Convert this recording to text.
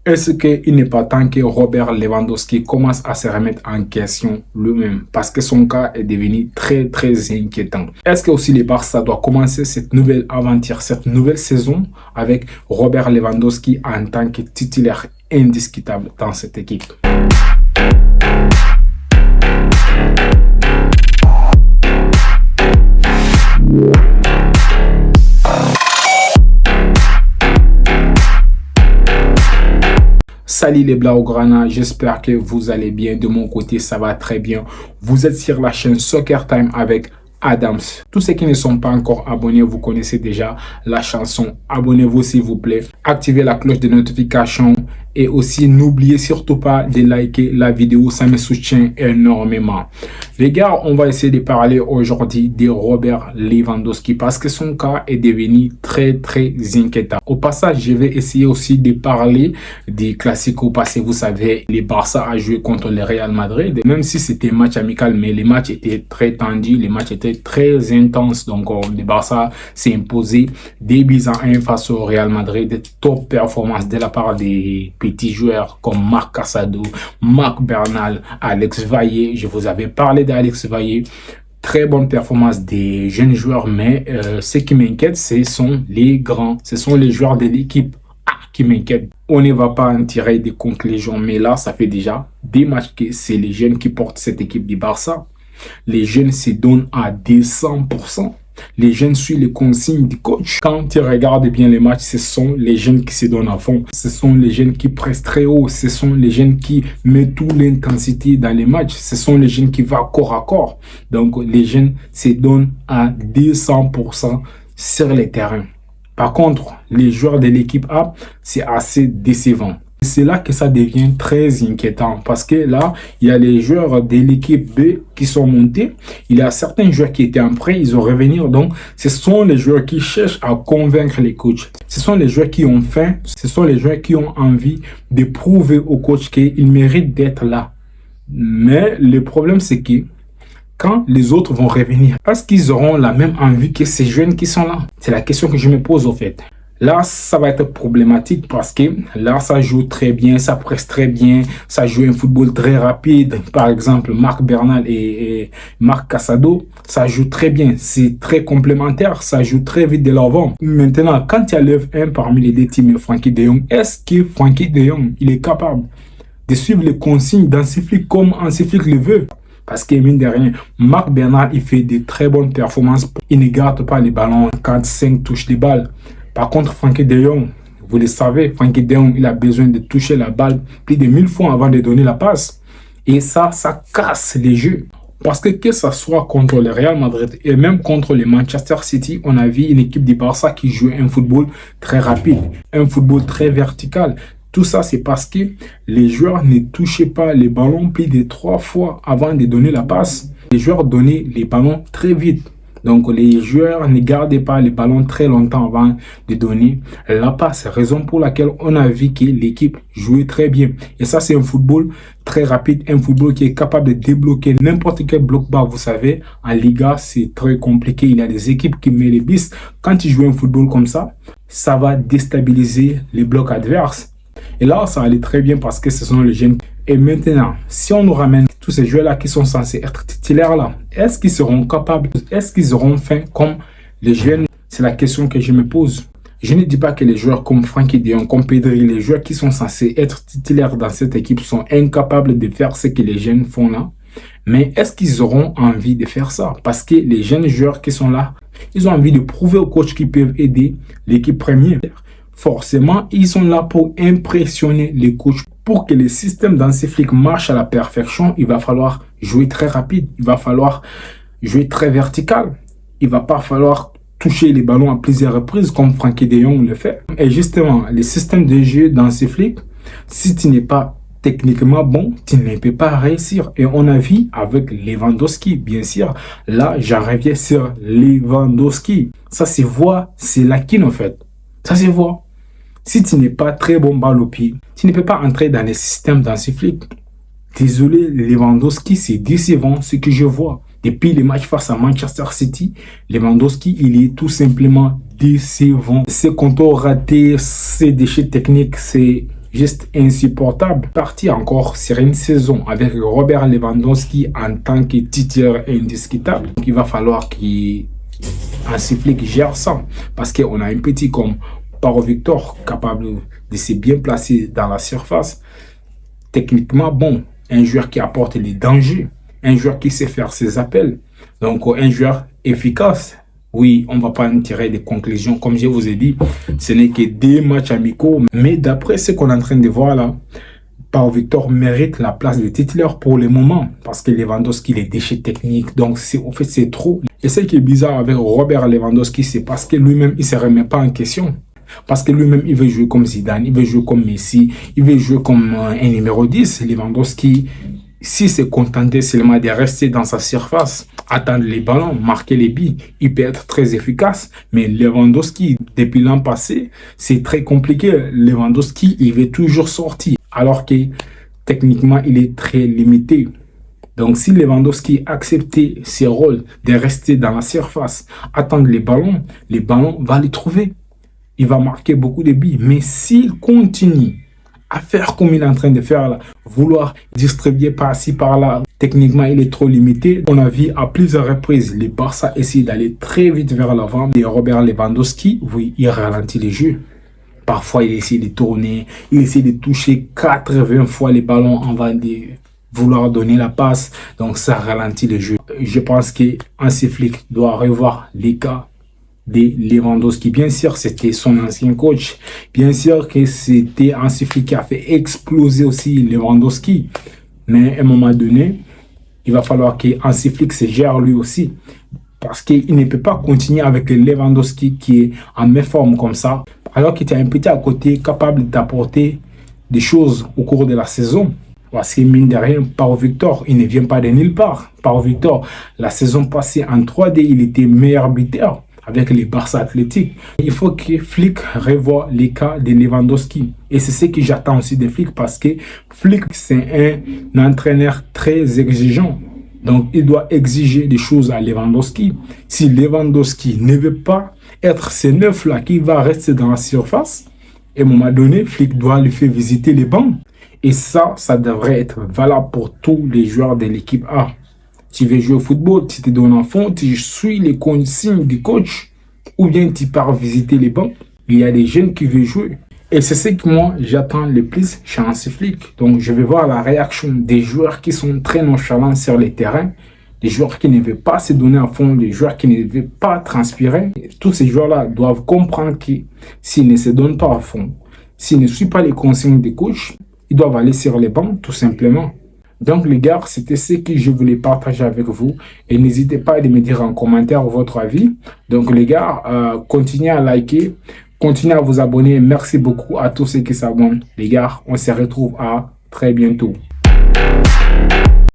Est-ce qu'il n'est pas temps que Robert Lewandowski commence à se remettre en question lui-même parce que son cas est devenu très très inquiétant? Est-ce que aussi le Barça doit commencer cette nouvelle aventure, cette nouvelle saison avec Robert Lewandowski en tant que titulaire indiscutable dans cette équipe? Salut les Blaugrana, j'espère que vous allez bien. De mon côté, ça va très bien. Vous êtes sur la chaîne Soccer Time avec Adams. Tous ceux qui ne sont pas encore abonnés, vous connaissez déjà la chanson. Abonnez-vous s'il vous plaît. Activez la cloche de notification et aussi n'oubliez surtout pas de liker la vidéo, ça me soutient énormément. Les gars, on va essayer de parler aujourd'hui de Robert Lewandowski parce que son cas est devenu très très inquiétant. Au passage, je vais essayer aussi de parler des Clasico parce que vous savez, le Barça a joué contre le Real Madrid, même si c'était un match amical, mais les matchs étaient très tendus, les matchs étaient très intenses. Donc le Barça s'est imposé 2-1 face au Real Madrid. Top performance de la part des petits joueurs comme Marc Casado, Marc Bernal, Alex Valle. Je vous avais parlé d'Alex Valle. Très bonne performance des jeunes joueurs, mais ce qui m'inquiète, ce sont les grands, ce sont les joueurs de l'équipe qui m'inquiètent. On ne va pas en tirer des conclusions, mais là, ça fait déjà des matchs que c'est les jeunes qui portent cette équipe du Barça. Les jeunes se donnent à 200%. Les jeunes suivent les consignes du coach. Quand tu regardes bien les matchs, ce sont les jeunes qui se donnent à fond. Ce sont les jeunes qui pressent très haut. Ce sont les jeunes qui mettent toute l'intensité dans les matchs. Ce sont les jeunes qui vont corps à corps. Donc, les jeunes se donnent à 200% sur les terrains. Par contre, les joueurs de l'équipe A, c'est assez décevant. C'est là que ça devient très inquiétant parce que là, il y a les joueurs de l'équipe B qui sont montés. Il y a certains joueurs qui étaient en prêt, ils ont revenir. Donc, ce sont les joueurs qui cherchent à convaincre les coachs. Ce sont les joueurs qui ont faim. Ce sont les joueurs qui ont envie de prouver au coach qu'ils méritent d'être là. Mais le problème, c'est que quand les autres vont revenir, est-ce qu'ils auront la même envie que ces jeunes qui sont là? C'est la question que je me pose au fait. Là, ça va être problématique parce que là, ça joue très bien, ça presse très bien, ça joue un football très rapide. Par exemple, Marc Bernal et Marc Casado, ça joue très bien. C'est très complémentaire, ça joue très vite de l'avant. Maintenant, quand tu enlèves un parmi les deux teams, Frenkie de Jong, est-ce que Frenkie de Jong, il est capable de suivre les consignes d'Hansi Flick comme Hansi Flick le veut? Parce que mine de rien, Marc Bernal, il fait de très bonnes performances. Il ne garde pas les ballons quand 5 touches les balles. Par contre, Frenkie de Jong, vous le savez, Frenkie de Jong, il a besoin de toucher la balle plus de 1000 fois avant de donner la passe. Et ça casse les jeux. Parce que ce soit contre le Real Madrid et même contre le Manchester City, on a vu une équipe du Barça qui jouait un football très rapide, un football très vertical. Tout ça, c'est parce que les joueurs ne touchaient pas les ballons plus de 3 fois avant de donner la passe. Les joueurs donnaient les ballons très vite. Donc, les joueurs ne gardaient pas les ballons très longtemps avant de donner la passe. Raison pour laquelle on a vu que l'équipe jouait très bien. Et ça, c'est un football très rapide, un football qui est capable de débloquer n'importe quel bloc bas. Vous savez, en Liga, c'est très compliqué. Il y a des équipes qui mettent les bis. Quand tu joues un football comme ça, ça va déstabiliser les blocs adverses. Et là, ça allait très bien parce que ce sont les jeunes. Et maintenant, si on nous ramène tous ces joueurs-là qui sont censés être titulaires là, est-ce qu'ils seront capables, est-ce qu'ils auront faim comme les jeunes? C'est la question que je me pose. Je ne dis pas que les joueurs comme Frenkie de Jong, comme Pedri, les joueurs qui sont censés être titulaires dans cette équipe sont incapables de faire ce que les jeunes font là. Mais est-ce qu'ils auront envie de faire ça? Parce que les jeunes joueurs qui sont là, ils ont envie de prouver aux coachs qu'ils peuvent aider l'équipe première. Forcément, ils sont là pour impressionner les coachs. Pour que le système d'Hansi Flick marche à la perfection, il va falloir jouer très rapide. Il va falloir jouer très vertical. Il va pas falloir toucher les ballons à plusieurs reprises comme Frenkie de Jong le fait. Et justement, le système de jeu d'Hansi Flick, si tu n'es pas techniquement bon, tu ne peux pas réussir. Et on a vu avec Lewandowski, bien sûr. Là, j'en reviens sur Lewandowski. Ça se voit, c'est la kin en fait. Ça se voit. Si tu n'es pas très bon balle au pied, tu ne peux pas entrer dans les systèmes d'Hansi Flick. Désolé, Lewandowski, c'est décevant ce que je vois. Depuis les matchs face à Manchester City, Lewandowski, il est tout simplement décevant. Ses contours ratés, ses déchets techniques, c'est juste insupportable. Parti encore sur une saison avec Robert Lewandowski en tant que titulaire indiscutable. Donc, il va falloir qu'Hansi Flick gère ça parce qu'on a un petit comme Paro Victor capable de se bien placer dans la surface. Techniquement, bon, un joueur qui apporte les dangers, un joueur qui sait faire ses appels, donc un joueur efficace. Oui, on ne va pas en tirer des conclusions. Comme je vous ai dit, ce n'est que 2 matchs amicaux. Mais d'après ce qu'on est en train de voir là, Pau Victor mérite la place de titulaire pour le moment. Parce que Lewandowski, les déchets techniques. Donc, en fait, c'est trop. Et ce qui est bizarre avec Robert Lewandowski, c'est parce que lui-même, il ne se remet pas en question. Parce que lui-même, il veut jouer comme Zidane, il veut jouer comme Messi, il veut jouer comme un numéro 10. Lewandowski, s'il se contentait seulement de rester dans sa surface, attendre les ballons, marquer les billes, il peut être très efficace. Mais Lewandowski, depuis l'an passé, c'est très compliqué. Lewandowski, il veut toujours sortir, alors que techniquement, il est très limité. Donc, si Lewandowski acceptait ses rôles de rester dans la surface, attendre les ballons vont les trouver. Il va marquer beaucoup de billes. Mais s'il continue à faire comme il est en train de faire là, vouloir distribuer par-ci, par-là, techniquement, il est trop limité. On a vu à plusieurs reprises le Barça essayer d'aller très vite vers l'avant. Et Robert Lewandowski, oui, il ralentit les jeux. Parfois, il essaie de tourner, il essaie de toucher 80 fois les ballons avant de vouloir donner la passe. Donc, ça ralentit le jeu. Je pense qu'Hansi Flick doit revoir les cas de Lewandowski. Bien sûr, c'était son ancien coach. Bien sûr que c'était Hansi Flick qui a fait exploser aussi Lewandowski. Mais à un moment donné, il va falloir que Hansi Flick se gère lui aussi. Parce qu'il ne peut pas continuer avec Lewandowski qui est en méforme comme ça. Alors qu'il y a un petit à côté capable d'apporter des choses au cours de la saison. Parce que mine de rien, Pau Victor, il ne vient pas de nulle part. Pau Victor, la saison passée en 3D, il était meilleur buteur avec les Barça Athlétiques. Il faut que Flick revoie les cas de Lewandowski. Et c'est ce que j'attends aussi de Flick parce que Flick, c'est un entraîneur très exigeant. Donc, il doit exiger des choses à Lewandowski. Si Lewandowski ne veut pas être ce neuf-là qui va rester dans la surface, à un moment donné, Flick doit lui faire visiter les bancs. Et ça devrait être valable pour tous les joueurs de l'équipe A. Tu veux jouer au football, tu te donnes un fond, tu suis les consignes du coach ou bien tu pars visiter les bancs. Il y a des jeunes qui veulent jouer. Et c'est ce que moi, j'attends le plus chez Hansi Flick. Donc, je vais voir la réaction des joueurs qui sont très nonchalants sur les terrains, des joueurs qui ne veulent pas se donner à fond, des joueurs qui ne veulent pas transpirer. Et tous ces joueurs-là doivent comprendre que s'ils ne se donnent pas à fond, s'ils ne suivent pas les consignes du coach, ils doivent aller sur les bancs, tout simplement. Donc les gars, c'était ce que je voulais partager avec vous. Et n'hésitez pas à me dire en commentaire votre avis. Donc les gars, continuez à liker, continuez à vous abonner. Merci beaucoup à tous ceux qui s'abonnent. Les gars, on se retrouve à très bientôt.